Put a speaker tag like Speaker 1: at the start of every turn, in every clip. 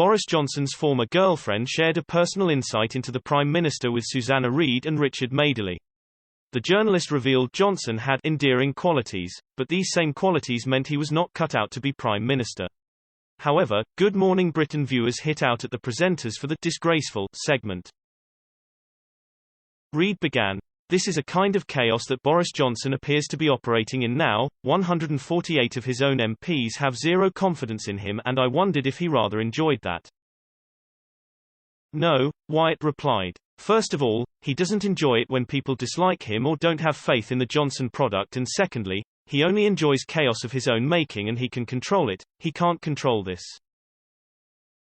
Speaker 1: Boris Johnson's former girlfriend shared a personal insight into the Prime Minister with Susanna Reid and Richard Madeley. The journalist revealed Johnson had endearing qualities, but these same qualities meant he was not cut out to be Prime Minister. However, Good Morning Britain viewers hit out at the presenters for the disgraceful segment. Reid began, "This is a kind of chaos that Boris Johnson appears to be operating in now. 148 of his own MPs have zero confidence in him and I wondered if he rather enjoyed that." "No," Wyatt replied. "First of all, he doesn't enjoy it when people dislike him or don't have faith in the Johnson product, and secondly, he only enjoys chaos of his own making and he can control it. He can't control this."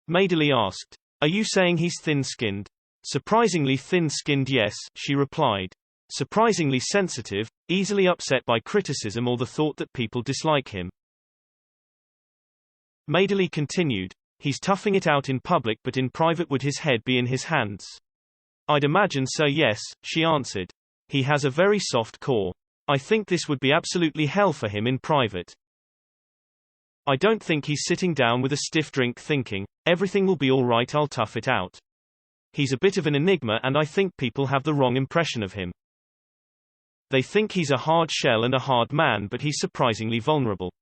Speaker 1: Madeley asked, "Are you saying he's thin-skinned?" "Surprisingly thin-skinned, yes," she replied. "Surprisingly sensitive, easily upset by criticism or the thought that people dislike him." Madeley continued, "He's toughing it out in public, but in private would his head be in his hands?" "I'd imagine so, yes," she answered. "He has a very soft core. I think this would be absolutely hell for him in private. I don't think he's sitting down with a stiff drink thinking, everything will be all right, I'll tough it out. He's a bit of an enigma and I think people have the wrong impression of him. They think he's a hard shell and a hard man, but he's surprisingly vulnerable."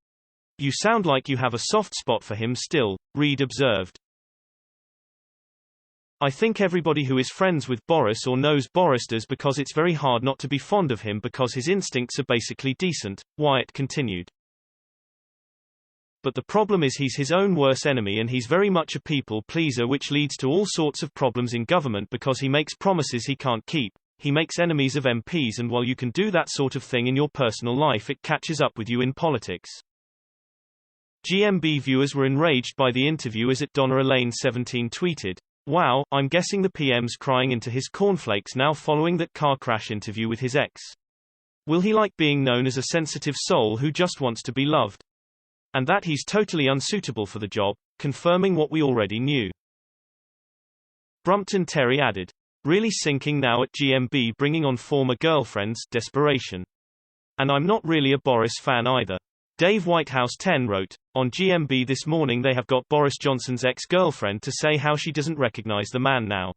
Speaker 1: "You sound like you have a soft spot for him still," Reid observed. "I think everybody who is friends with Boris or knows Boris does, because it's very hard not to be fond of him because his instincts are basically decent," Wyatt continued. "But the problem is he's his own worst enemy and he's very much a people pleaser, which leads to all sorts of problems in government because he makes promises he can't keep. He makes enemies of MPs, and while you can do that sort of thing in your personal life, it catches up with you in politics." GMB viewers were enraged by the interview as @DonnaElaine17 tweeted, "Wow, I'm guessing the PM's crying into his cornflakes now following that car crash interview with his ex. Will he like being known as a sensitive soul who just wants to be loved? And that he's totally unsuitable for the job, confirming what we already knew." Brumpton Terry added, "Really sinking now at GMB, bringing on former girlfriends, desperation. And I'm not really a Boris fan either." Dave Whitehouse 10 wrote, "On GMB this morning they have got Boris Johnson's ex-girlfriend to say how she doesn't recognize the man now.